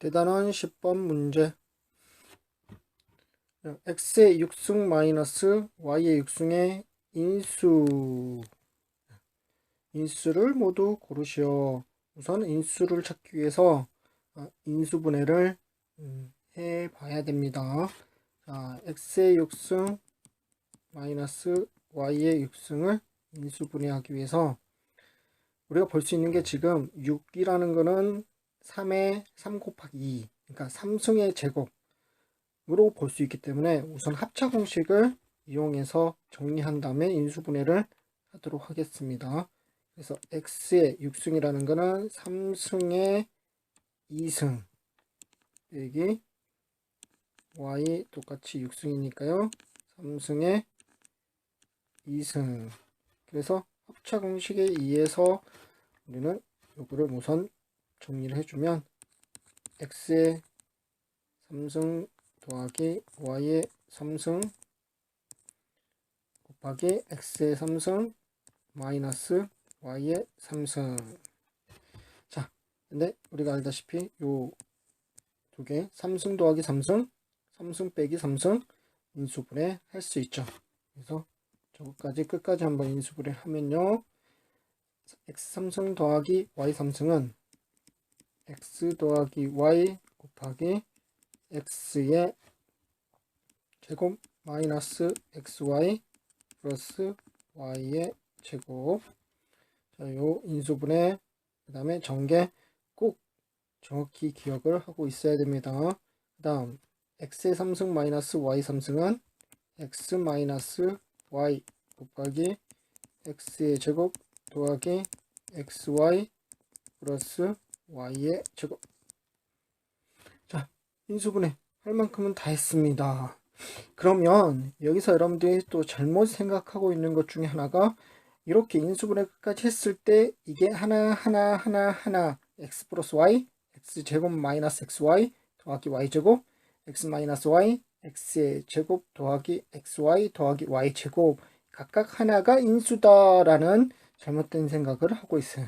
대단원 10번 문제. x의 6승 마이너스 y의 6승의 인수를 모두 고르시오. 우선 인수를 찾기 위해서 인수분해를 해 봐야 됩니다. 자, x의 6승 마이너스 y의 6승을 인수분해하기 위해서 우리가 볼 수 있는 게 지금 6이라는 거는 3의 3 곱하기 2, 그러니까 3승의 제곱으로 볼 수 있기 때문에 우선 합차 공식을 이용해서 정리한 다음에 인수분해를 하도록 하겠습니다. 그래서 x의 6승이라는 거는 3승의 2승 여기 y 똑같이 6승이니까요. 3승의 2승. 그래서 합차 공식에 의해서 우리는 요거를 우선 정리를 해주면 x의 3승 더하기 y의 3승 곱하기 x의 3승 마이너스 y의 3승. 자, 근데 우리가 알다시피 요 두 개 3승 더하기 3승 3승 빼기 3승 인수분해 할 수 있죠. 그래서 저거까지 끝까지 한번 인수분해 하면요, x 3승 더하기 y 3승은 x 더하기 y 곱하기 x의 제곱 마이너스 xy 플러스 y의 제곱. 자, 요 인수분해 그 다음에 전개 꼭 정확히 기억을 하고 있어야 됩니다. 그 다음 x의 3승 마이너스 y 3승은 x 마이너스 y 곱하기 x의 제곱 더하기 xy 플러스 y의 제곱. 자, 인수분해 할 만큼은 다 했습니다. 그러면 여기서 여러분들이 또 잘못 생각하고 있는 것 중에 하나가, 이렇게 인수분해까지 했을 때 이게 하나 x 플러스 y x제곱 마이너스 xy 더하기 y제곱 x 마이너스 y x의 제곱 더하기 xy 더하기 y제곱 각각 하나가 인수다라는 잘못된 생각을 하고 있어요.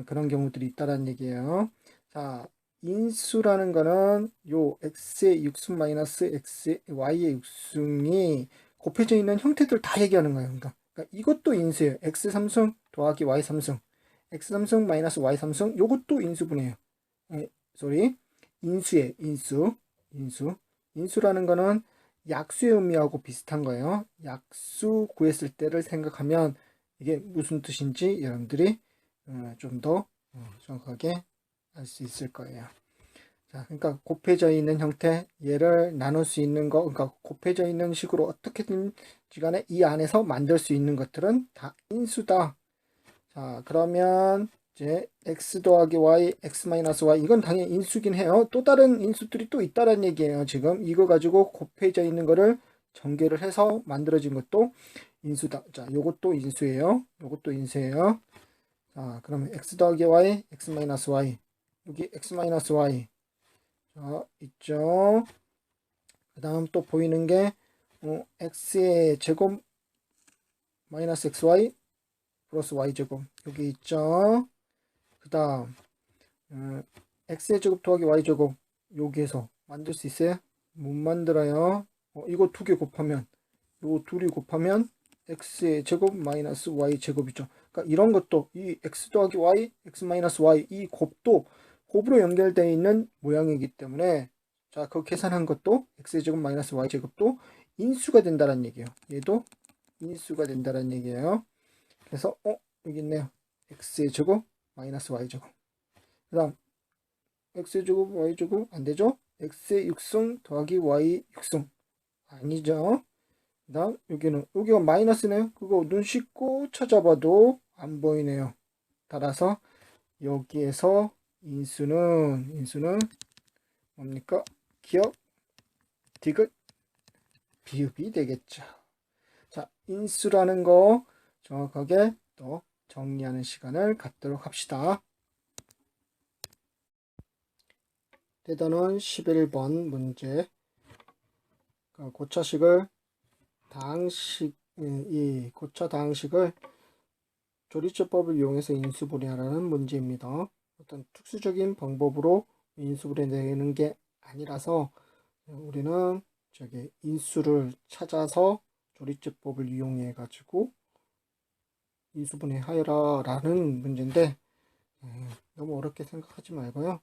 그런 경우들이 있다는 얘기예요. 자, 인수라는 거는 요 x의 6승 마이너스 x y의 6승이 곱해져 있는 형태들 다 얘기하는 거예요. 그러니까 이것도 인수예요. x 3승 더하기 y 3승 x 3승 마이너스 y 3승 요것도 인수분해요. 인수의 인수라는 거는 약수의 의미하고 비슷한 거예요. 약수 구했을 때를 생각하면 이게 무슨 뜻인지 여러분들이 좀 더 정확하게 알 수 있을 거예요. 자, 그러니까 곱해져 있는 형태, 얘를 나눌 수 있는 거, 그러니까 곱해져 있는 식으로 어떻게든지 간에 이 안에서 만들 수 있는 것들은 다 인수다. 자, 그러면 이제 x 더하기 y, x 마이너스 y, 이건 당연히 인수긴 해요. 또 다른 인수들이 또 있다는 얘기예요. 지금 이거 가지고 곱해져 있는 거를 전개를 해서 만들어진 것도 인수다. 자, 요것도 인수예요. 요것도 인수예요. 자, 그러면 x 더하기 y, x 마이너스 y, 여기 x 마이너스 y 자, 있죠. 그 다음 또 보이는 게 x의 제곱 마이너스 xy 플러스 y제곱 여기 있죠. 그 다음 x의 제곱 더하기 y제곱 여기에서 만들 수 있어요? 못 만들어요. 이거 두 개 곱하면, 요 둘이 곱하면 x의 제곱 마이너스 y제곱이죠. 그러니까 이런 것도 이 x 더하기 y, x 마이너스 y 이 곱도 곱으로 연결되어 있는 모양이기 때문에, 자, 그 계산한 것도 x의 제곱 마이너스 y제곱도 인수가 된다는 얘기예요. 얘도 인수가 된다는 얘기예요. 그래서 여기 있네요. x의 제곱 마이너스 y제곱. 그 다음 x의 제곱 y제곱 안되죠? x의 6승 더하기 y 6승 아니죠. 그 다음 여기가 마이너스네요. 그거 눈 씻고 찾아봐도 안 보이네요. 따라서 여기에서 인수는 뭡니까? 기억, 디귿, 비읍이 되겠죠. 자, 인수라는 거 정확하게 또 정리하는 시간을 갖도록 합시다. 대단원 11번 문제. 고차식을 이 고차 다항식을 조리제법을 이용해서 인수분해하라는 문제입니다. 어떤 특수적인 방법으로 인수분해 내는 게 아니라서 우리는 저기 인수를 찾아서 조리제법을 이용해 가지고 인수분해 하여라 라는 문제인데 너무 어렵게 생각하지 말고요.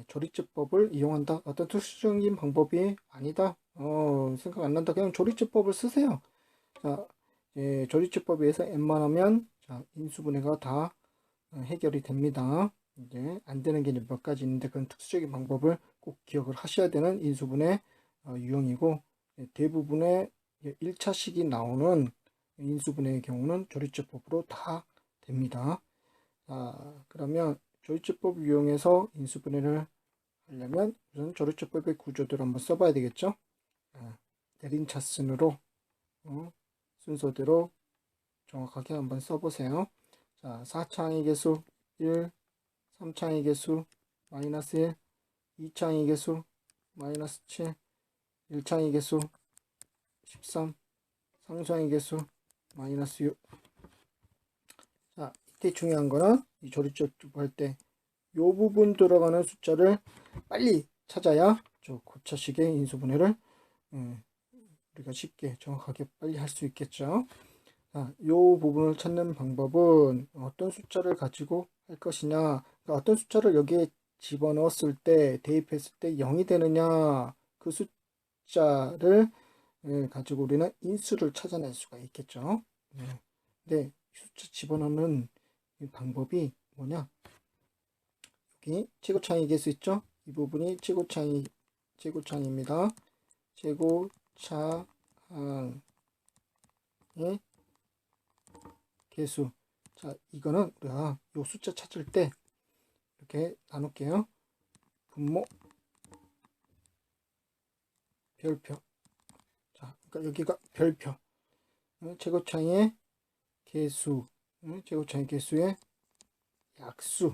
조리제법을 이용한다. 어떤 특수적인 방법이 아니다. 생각 안 난다. 그냥 조리제법을 쓰세요. 자, 조리제법에 의해서 n만 하면 자, 인수분해가 다 해결이 됩니다. 이제 안 되는 게 몇 가지 있는데 그런 특수적인 방법을 꼭 기억을 하셔야 되는 인수분해 유형이고 대부분의 1차식이 나오는 인수분해의 경우는 조리제법으로 다 됩니다. 자, 그러면 조리제법 이용해서 인수분해를 하려면 우선 조리제법의 구조들을 한번 써봐야 되겠죠. 내림차순으로 순서대로 정확하게 한번 써보세요. 자, 4창의 개수 1, 3창의 개수 마이너스 1, 2창의 개수 마이너스 7, 1창의 개수 13, 상수항의 개수 마이너스 6. 자, 이때 중요한 거는 이 조리법 할 때 이 부분 들어가는 숫자를 빨리 찾아야 저 고차식의 인수분해를 우리가 쉽게 정확하게 빨리 할 수 있겠죠. 자, 이 부분을 찾는 방법은 어떤 숫자를 가지고 할 것이냐, 그러니까 어떤 숫자를 여기에 집어넣었을 때, 대입했을 때 0이 되느냐, 그 숫자를 가지고 우리는 인수를 찾아낼 수가 있겠죠. 근데 숫자 집어넣는 방법이 뭐냐? 여기 최고차이 개수 있죠? 이 부분이 최고차입니다. 최고차항의 개수. 자, 이거는 우리가 요 숫자 찾을 때 이렇게 나눌게요. 분모 별표. 자, 그러니까 여기가 별표. 최고차이의 개수. 최고차이 개수의 약수.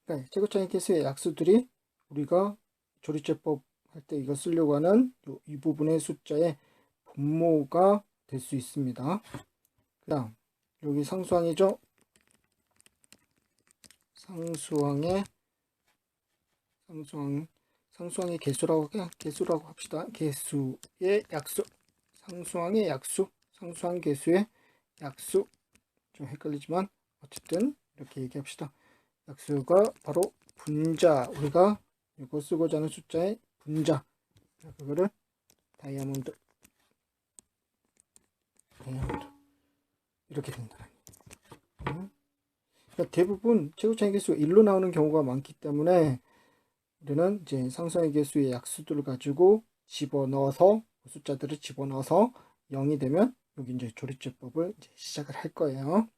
그러니까 최고차이 개수의 약수들이 우리가 조리제법 할 때 이거 쓰려고 하는 이 부분의 숫자의 분모가 될 수 있습니다. 그 다음 여기 상수항이죠. 상수항의 개수라고 합시다. 개수의 약수, 상수항의 약수, 상수항 개수의 약수. 좀 헷갈리지만 어쨌든 이렇게 얘기합시다. 약수가 바로 분자, 우리가 이거 쓰고자 하는 숫자의 분자, 그거를 다이아몬드 이렇게 된다. 그러니까 대부분 최고차이 개수가 1로 나오는 경우가 많기 때문에 우리는 이제 상수항의 개수의 약수들을 가지고 집어넣어서 숫자들을 집어넣어서 0이 되면 여기 이제 조리제법을 이제 시작을 할 거예요.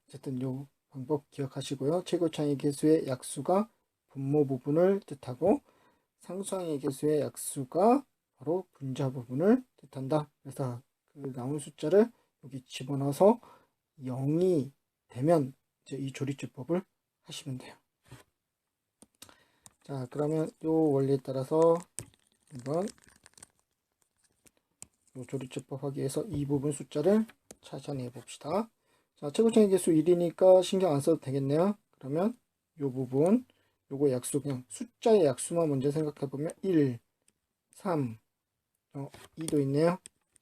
어쨌든 요 방법 기억하시고요. 최고차이 개수의 약수가 분모 부분을 뜻하고 상수항의 개수의 약수가 바로 분자 부분을 뜻한다. 그래서 그 나온 숫자를 여기 집어넣어서 0이 되면 이제 이 조리제법을 하시면 돼요. 자, 그러면 이 원리에 따라서 한번 이 조리제법 하기 위해서 이 부분 숫자를 찾아내 봅시다. 자, 최고차이 개수 1이니까 신경 안 써도 되겠네요. 그러면 이 부분, 요거 약수, 그냥 숫자의 약수만 먼저 생각해 보면 1, 3, 2도 있네요.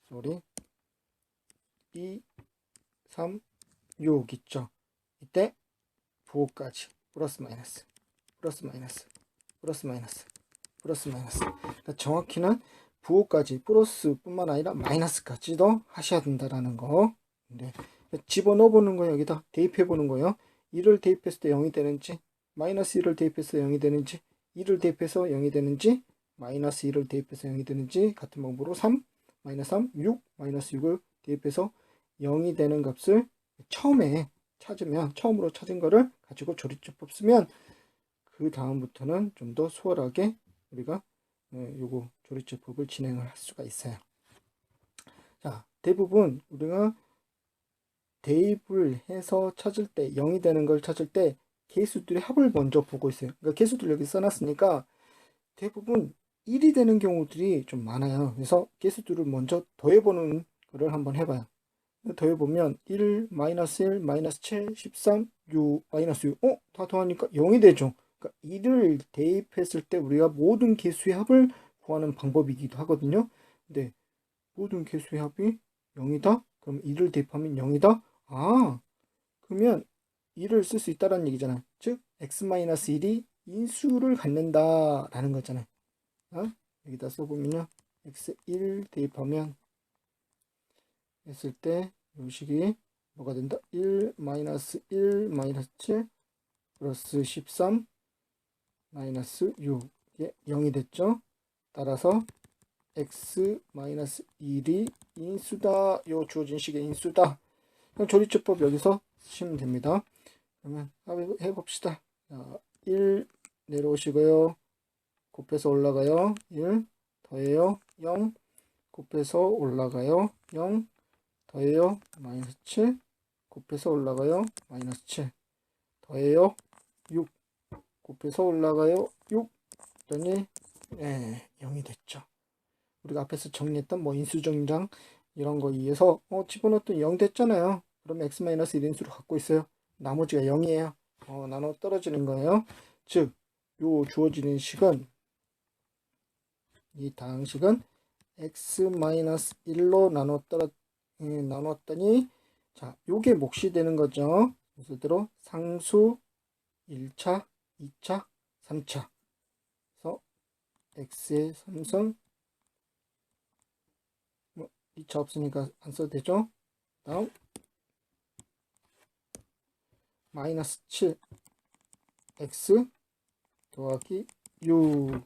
우리 2, 3, 6 있죠. 이때 부호까지 플러스 마이너스, 플러스 마이너스, 플러스 마이너스, 플러스 마이너스. 그러니까 정확히는 부호까지 플러스뿐만 아니라 마이너스까지도 하셔야 된다라는 거. 네. 집어넣어 보는 거예요. 여기다 대입해 보는 거예요. 1을 대입했을 때 0이 되는지, 마이너스 1을 대입해서 0이 되는지, 2를 대입해서 0이 되는지, 마이너스 1을 대입해서 0이 되는지, 같은 방법으로 3, 마이너스 3, 6, 마이너스 6을 대입해서 0이 되는 값을 처음에 찾으면, 처음으로 찾은 거를 가지고 조리제법 쓰면 그 다음부터는 좀 더 수월하게 우리가 요거 조리제법을 진행을 할 수가 있어요. 자, 대부분 우리가 대입을 해서 찾을 때 0이 되는 걸 찾을 때 개수들의 합을 먼저 보고 있어요. 그러니까 개수들 여기 써놨으니까 대부분 1이 되는 경우들이 좀 많아요. 그래서 개수들을 먼저 더해보는 거를 한번 해봐요. 더해보면 1, 마이너스 1, 마이너스 7, 13, 6, 마이너스 6. 다 더하니까 0이 되죠. 그러니까 2를 대입했을 때 우리가 모든 개수의 합을 구하는 방법이기도 하거든요. 근데 모든 개수의 합이 0이다? 그럼 2를 대입하면 0이다? 아, 그러면 2를 쓸 수 있다는 얘기잖아. 즉, x-1이 인수를 갖는다라는 거잖아요. 어? 여기다 써보면요. x1 대입하면 했을 때 이 식이 뭐가 된다? 1 마이너스 1 마이너스 7 플러스 13 마이너스 6 이게 0이 됐죠. 따라서 x 마이너스 1이 인수다. 요 주어진 식의 인수다. 그럼 조리제법 여기서 쓰시면 됩니다. 그러면 해봅시다. 자, 1 내려오시고요. 곱해서 올라가요. 1 더해요. 0 곱해서 올라가요. 0 더해요. 마이너스 7 곱해서 올라가요. 마이너스 7 더해요. 6 곱해서 올라가요. 6 더니 0이 됐죠. 우리가 앞에서 정리했던 뭐 인수정장 이런 거에 의해서 집어넣었더니 0 됐잖아요. 그러면 x-1인수를 갖고 있어요. 나머지가 0이에요. 나눠 떨어지는 거예요. 즉, 요 주어지는 식은 이 다항식은 x-1로 나눴더니 자, 요게 몫이 되는 거죠. 순서대로 상수 1차, 2차, 3차. 그래서 x의 3승 2차 없으니까 안 써도 되죠. 다음 마이너스 7 x 더하기 6.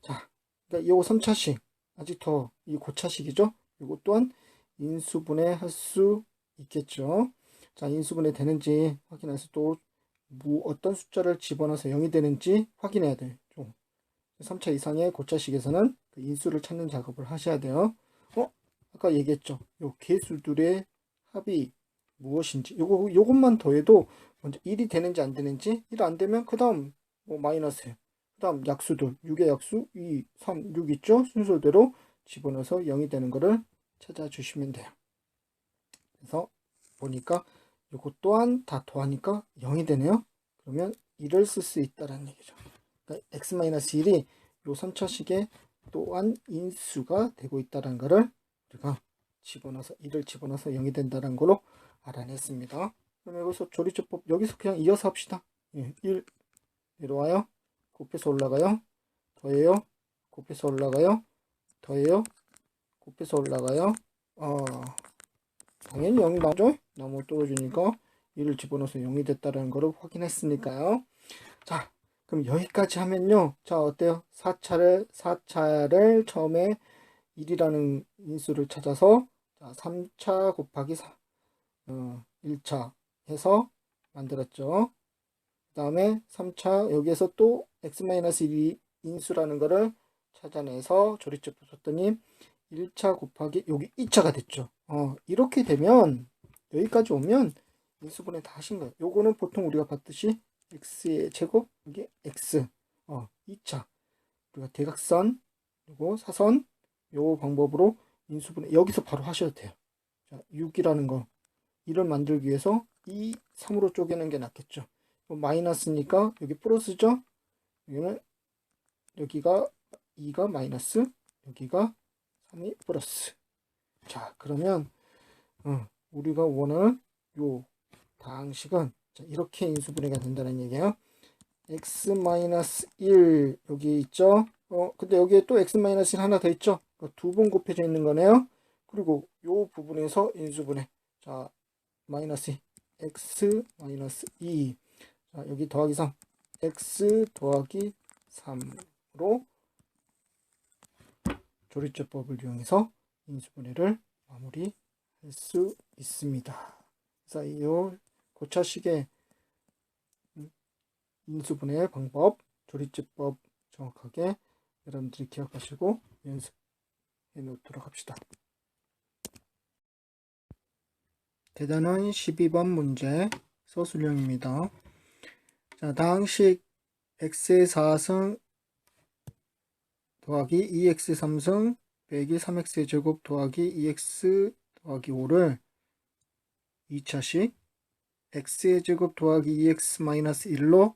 자, 그러니까 요거 3차식 아직 더 이 고차식이죠. 요거 또한 인수분해 할 수 있겠죠. 자, 인수분해 되는지 확인해서 또 어떤 숫자를 집어넣어서 0이 되는지 확인해야 돼요. 3차 이상의 고차식에서는 그 인수를 찾는 작업을 하셔야 돼요. 아까 얘기했죠. 요 개수들의 합이 무엇인지 요것만 더해도 먼저 1이 되는지 안 되는지 1 안 되면 그 다음 뭐 마이너스예요. 그 다음 약수들 6의 약수 2, 3, 6 있죠. 순서대로 집어넣어서 0이 되는 거를 찾아주시면 돼요. 그래서 보니까 요것 또한 다 더하니까 0이 되네요. 그러면 1을 쓸 수 있다는 얘기죠. 그러니까 x-1이 요 3차식에 또한 인수가 되고 있다는 거를 우리가 집어넣어서 1을 집어넣어서 0이 된다는 걸로 알아냈습니다. 그럼 여기서 조리제법 여기서 그냥 이어서 합시다. 1 내려와요. 곱해서 올라가요. 더해요. 곱해서 올라가요. 더해요. 곱해서 올라가요. 당연히 0이 나오죠. 나무 떨어지니까 1을 집어넣어서 0이 됐다는 것을 확인했으니까요. 자, 그럼 여기까지 하면요. 자, 어때요? 4차를 처음에 1이라는 인수를 찾아서 자, 3차 곱하기 1차 해서 만들었죠. 그 다음에 3차 여기에서 또 x-1이 인수라는 거를 찾아내서 조리제법 썼더니 1차 곱하기 여기 2차가 됐죠. 이렇게 되면 여기까지 오면 인수분해 다 하신 거예요. 요거는 보통 우리가 봤듯이 x의 제곱 이게 x 2차 우리가 대각선 그리고 사선 요 방법으로 인수분해 여기서 바로 하셔도 돼요. 자, 6이라는 거 이를 만들기 위해서 2, 3으로 쪼개는 게 낫겠죠. 마이너스니까 여기 플러스죠. 여기는 여기가 2가 마이너스 여기가 3이 플러스. 자, 그러면 우리가 원하는 요 다항식은 자, 이렇게 인수분해가 된다는 얘기예요. x-1 여기 있죠. 근데 여기에 또 x-1 하나 더 있죠. 두 번 곱해져 있는 거네요. 그리고 요 부분에서 인수분해. 자, 마이너스 x-2. 자, 여기 더하기 3. x 더하기 3으로 조리제법을 이용해서 인수분해를 마무리할 수 있습니다. 그래서 이 고차식의 인수분해 방법, 조리제법 정확하게 여러분들이 기억하시고 연습해 놓도록 합시다. 대단원 12번 문제 서술형입니다. 자, 다항식 x의 4승 더하기 2x 3승 빼기 3x의 제곱 더하기 2x 더하기 5를 2차식 x의 제곱 더하기 2x 마이너스 1로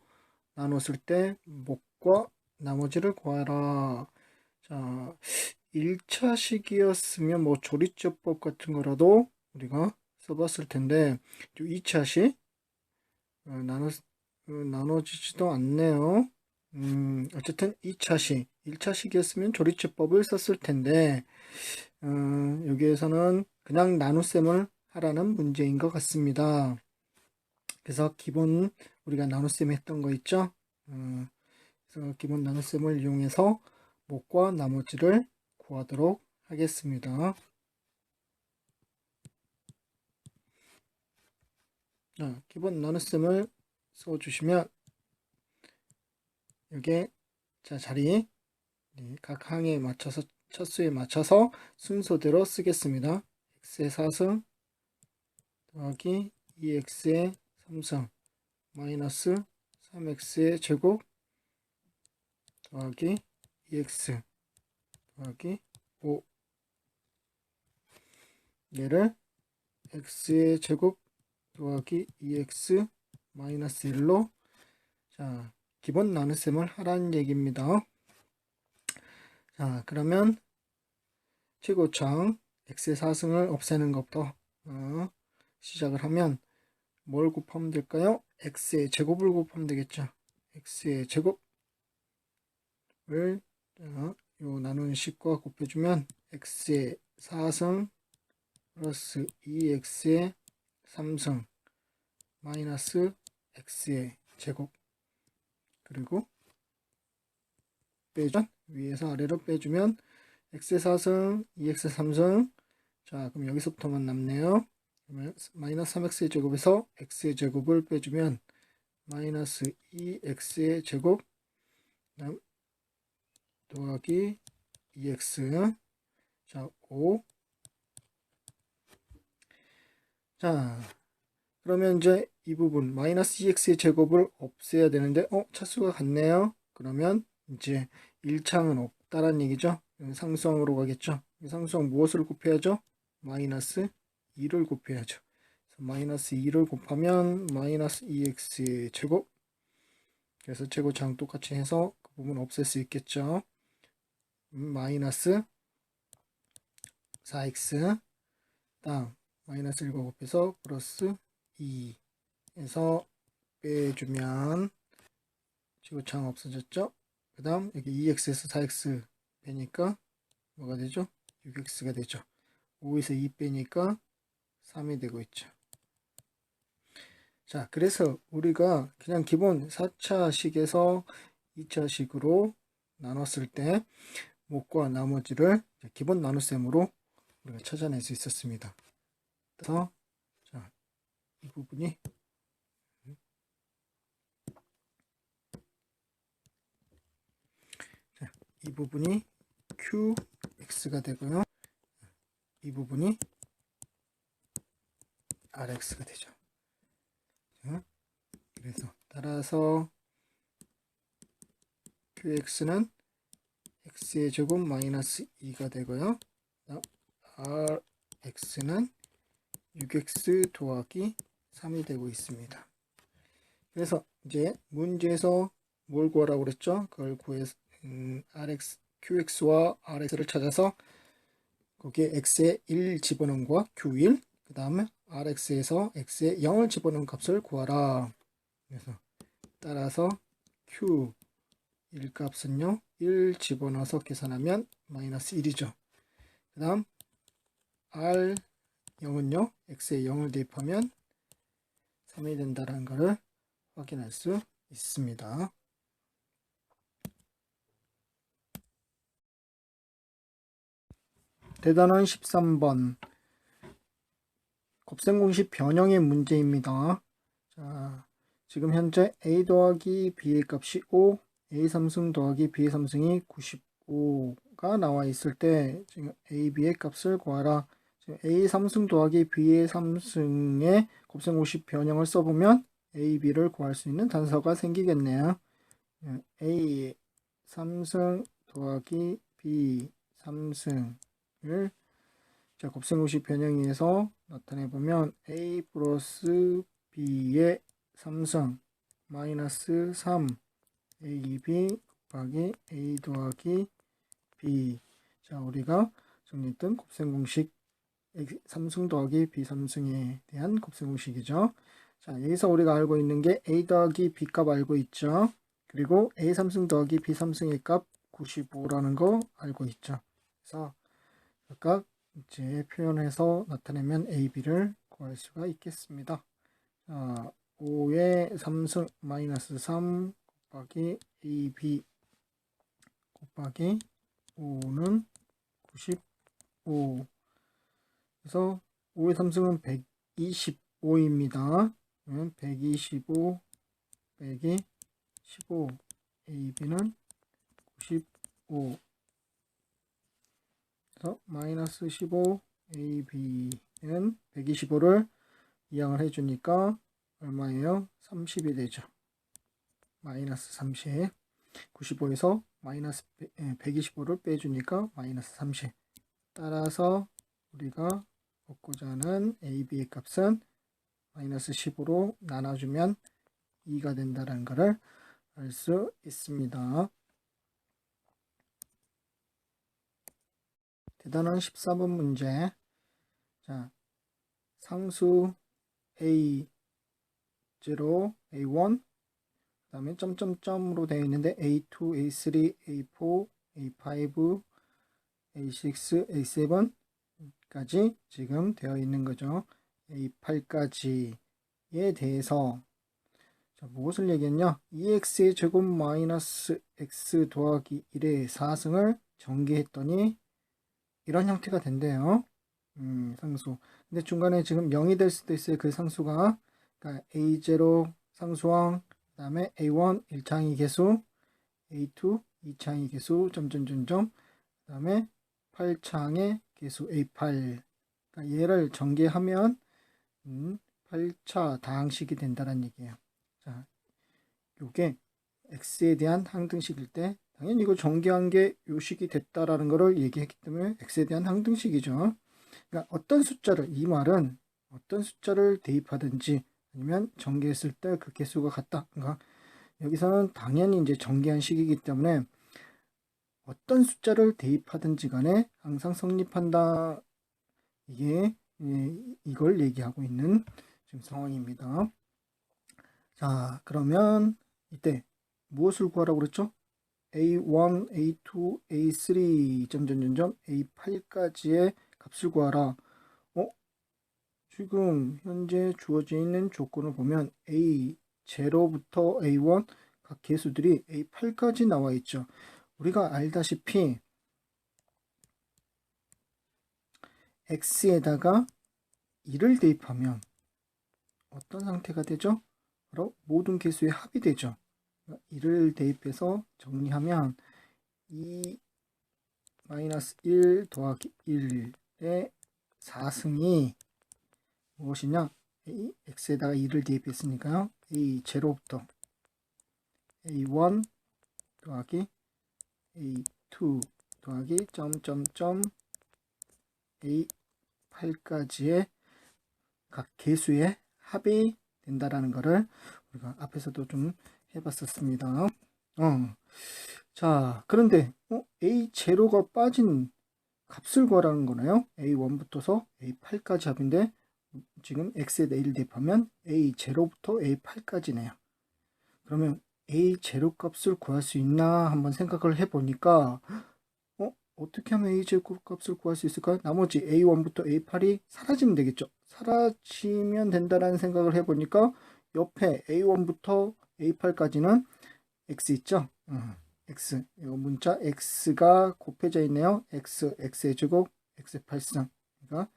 나눴을 때 목과 나머지를 구하라. 자, 1차식이었으면 뭐 조리제법 같은 거라도 우리가 써봤을 텐데 2차식 나눠지지도 않네요. 어쨌든 2차식, 1차식이었으면 조리제법을 썼을 텐데 여기에서는 그냥 나눗셈을 하라는 문제인 것 같습니다. 그래서 기본 우리가 나눗셈 했던 거 있죠? 그래서 기본 나눗셈을 이용해서 목과 나머지를 구하도록 하겠습니다. 자, 기본 나눗셈을 써주시면 여기에 자리 각 항에 맞춰서 첫 수에 맞춰서 순서대로 쓰겠습니다. x의 4승 더하기 2x의 3승 마이너스 3x의 제곱 더하기 2x 더하기 5 얘를 x의 제곱 더하기 2x 마이너스 1로 자 기본 나눗셈을 하라는 얘기입니다. 자 그러면 최고창 x의 4승을 없애는 것부터 시작을 하면 뭘 곱하면 될까요? x의 제곱을 곱하면 되겠죠. x의 제곱을 요 나누는 식과 곱해주면 x의 4승 플러스 2x의 3승 마이너스 x의 제곱 그리고 빼주면 위에서 아래로 빼주면 x의 4승 2x의 3승 자 그럼 여기서부터만 남네요. 그러면 마이너스 3x의 제곱에서 x의 제곱을 빼주면 마이너스 2x의 제곱 더하기 2x 자 5 자 그러면 이제 이 부분 마이너스 2x의 제곱을 없애야 되는데 차수가 같네요. 그러면 이제 1창은 없다란 얘기죠. 상수항으로 가겠죠. 상수항 무엇을 곱해야죠? 마이너스 2를 곱해야죠. 그래서 마이너스 2를 곱하면 마이너스 2x의 제곱 그래서 제곱창 똑같이 해서 그 부분 없앨 수 있겠죠. 마이너스 4x 다음 마이너스 1과 곱해서 플러스 2에서 빼주면 제곱창 없어졌죠. 그 다음 여기 2x에서 4x 빼니까 뭐가 되죠? 6x가 되죠. 5에서 2 빼니까 3이 되고 있죠. 자 그래서 우리가 그냥 기본 4차식에서 2차식으로 나눴을 때 목과 나머지를 기본 나눗셈으로 우리가 찾아낼 수 있었습니다. 그래서 자, 이 부분이 이 부분이 qx가 되고요. 이 부분이 rx가 되죠. 자, 그래서 따라서 qx는 x의 제곱 마이너스 2가 되고요. rx는 6x 더하기 3이 되고 있습니다. 그래서 이제 문제에서 뭘 구하라고 그랬죠? 그걸 구해서 qx와 rx를 찾아서 거기에 x에 1 집어넣은 거와 q1 그 다음에 rx에서 x에 0을 집어넣은 값을 구하라. 그래서 따라서 q 1 값은요 1 집어넣어서 계산하면 마이너스 1이죠. 그 다음 r 0은요 x에 0을 대입하면 3이 된다는 것을 확인할 수 있습니다. 대단원 13번 곱셈공식 변형의 문제입니다. 자, 지금 현재 a 더하기 b의 값이 5, a 3승 더하기 b의 3승이 95가 나와 있을 때 지금 a, b의 값을 구하라. 지금 a 3승 더하기 b의 3승의 곱셈공식 변형을 써보면 a, b를 구할 수 있는 단서가 생기겠네요. a 3승 더하기 b 3승을 자, 곱셈공식 변형에서 나타내보면 a 플러스 b의 3승 마이너스 3 AB 곱하기 A 더하기 B. 자, 우리가 정리했던 곱셈 공식 삼승 더하기 비삼승에 대한 곱셈 공식이죠. 자, 여기서 우리가 알고 있는 게 A 더하기 B 값 알고 있죠. 그리고 A 삼승 더하기 B 삼승의 값 95라는 거 알고 있죠. 그래서 각각 이제 표현해서 나타내면 A, B를 구할 수가 있겠습니다. 자, 5의 3승 마이너스 3 곱하기 AB 곱하기 5는 95. 그래서 5의 3승은 125입니다. 125 빼기 15 AB는 95. 그래서 마이너스 15 AB는 125를 이항을 해주니까 얼마예요? 30이 되죠. 마이너스 30. 95에서 마이너스 125를 빼주니까 마이너스 30. 따라서 우리가 얻고자 하는 AB의 값은 마이너스 15로 나눠주면 2가 된다는 것을 알 수 있습니다. 대단원 14번 문제. 자, 상수 A0, A1, 그 다음에 점점점으로 되어 있는데 A2, A3, A4, A5, A6, A7까지 지금 되어 있는 거죠. A8까지에 대해서 자, 무엇을 얘기했냐? 2x의 제곱 마이너스 x 더하기 1의 4승을 전개했더니 이런 형태가 된대요. 상수. 근데 중간에 지금 0이 될 수도 있어요. 그 상수가. 그러니까 A0 상수항, 그 다음에 A1 1창의 개수, A2 2창의 개수, 점점점점, 그 다음에 8창의 개수 A8. 그러니까 얘를 전개하면 8차 다항식이 된다는 얘기예요. 자, 요게 x에 대한 항등식일 때 당연히 이거 전개한 게 요 식이 됐다라는 것을 얘기했기 때문에 x에 대한 항등식이죠. 그러니까 어떤 숫자를, 이 말은 어떤 숫자를 대입하든지 아니면 전개했을 때 그 개수가 같다. 그러니까 여기서는 당연히 이제 전개한 식이기 때문에 어떤 숫자를 대입하든지 간에 항상 성립한다. 이게 이걸 얘기하고 있는 지금 상황입니다. 자, 그러면 이때 무엇을 구하라고 그랬죠? A1, A2, A3, 점점점점 A8까지의 값을 구하라. 지금 현재 주어져 있는 조건을 보면 A0부터 A1 각 개수들이 A8까지 나와 있죠. 우리가 알다시피 X에다가 2를 대입하면 어떤 상태가 되죠? 바로 모든 개수의 합이 되죠. 2를 대입해서 정리하면 2 마이너스 1 더하기 1의 4승이 무엇이냐? x에다가 2를 대입했으니까요. A0부터 A1 더하기 A2 더하기 점점점 A8까지의 각 개수의 합이 된다라는 것을 우리가 앞에서도 좀 해봤었습니다. 자, 그런데 A0가 빠진 값을 구하라는 거네요. A1부터서 A8까지 합인데 지금 x에 A를 대입하면 A0부터 A8까지네요. 그러면 A0 값을 구할 수 있나 한번 생각을 해보니까 어떻게 하면 A0 값을 구할 수 있을까요? 나머지 A1부터 A8이 사라지면 되겠죠. 사라지면 된다라는 생각을 해보니까 옆에 A1부터 A8까지는 X 있죠? X. 이거 문자 X가 곱해져 있네요. X의 제곱, X의 8승. 그러니까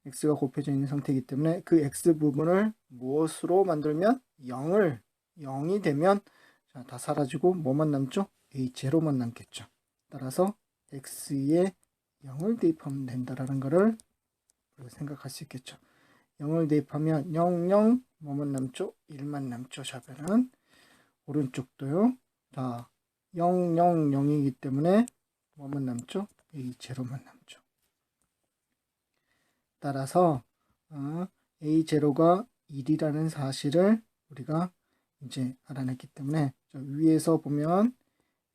X가 곱해져 있는 상태이기 때문에 그 X 부분을 무엇으로 만들면 0이 되면 자, 다 사라지고 뭐만 남죠? A0만 남겠죠. 따라서 X에 0을 대입하면 된다라는 것을 생각할 수 있겠죠. 0을 대입하면 0, 0, 뭐만 남죠? 1만 남죠. 좌변은 오른쪽도요. 자, 0, 0, 0이기 때문에 뭐만 남죠? A0만 남죠. 따라서 A0가 1이라는 사실을 우리가 이제 알아냈기 때문에 위에서 보면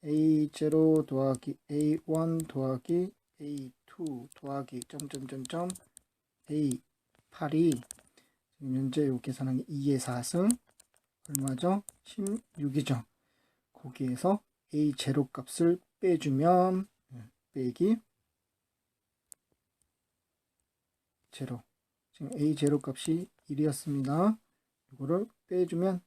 A0 더하기 A1 더하기 A2 더하기 점점점점 A8이 지금 현재 요 계산한 2의 4승 얼마죠? 16이죠. 거기에서 A0 값을 빼주면 빼기 0. 지금 A0 값이 1이었습니다. 이거를 빼주면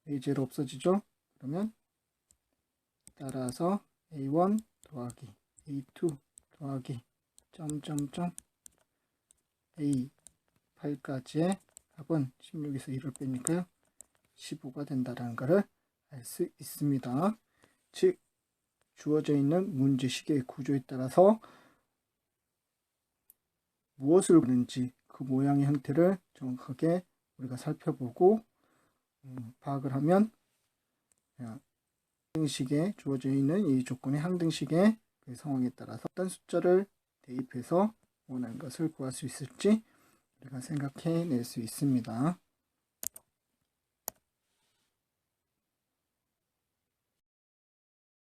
A0 없어지죠? 그러면 따라서 A1 더하기 A2 더하기 점점점 A8까지의 값은 16에서 1을 빼니까요 15가 된다는 것을 알 수 있습니다. 즉 주어져 있는 문제식의 구조에 따라서 무엇을 보는지 그 모양의 형태를 정확하게 우리가 살펴보고 파악을 하면 항등식에 주어져 있는 이 조건의 항등식의 그 상황에 따라서 어떤 숫자를 대입해서 원하는 것을 구할 수 있을지 우리가 생각해 낼 수 있습니다.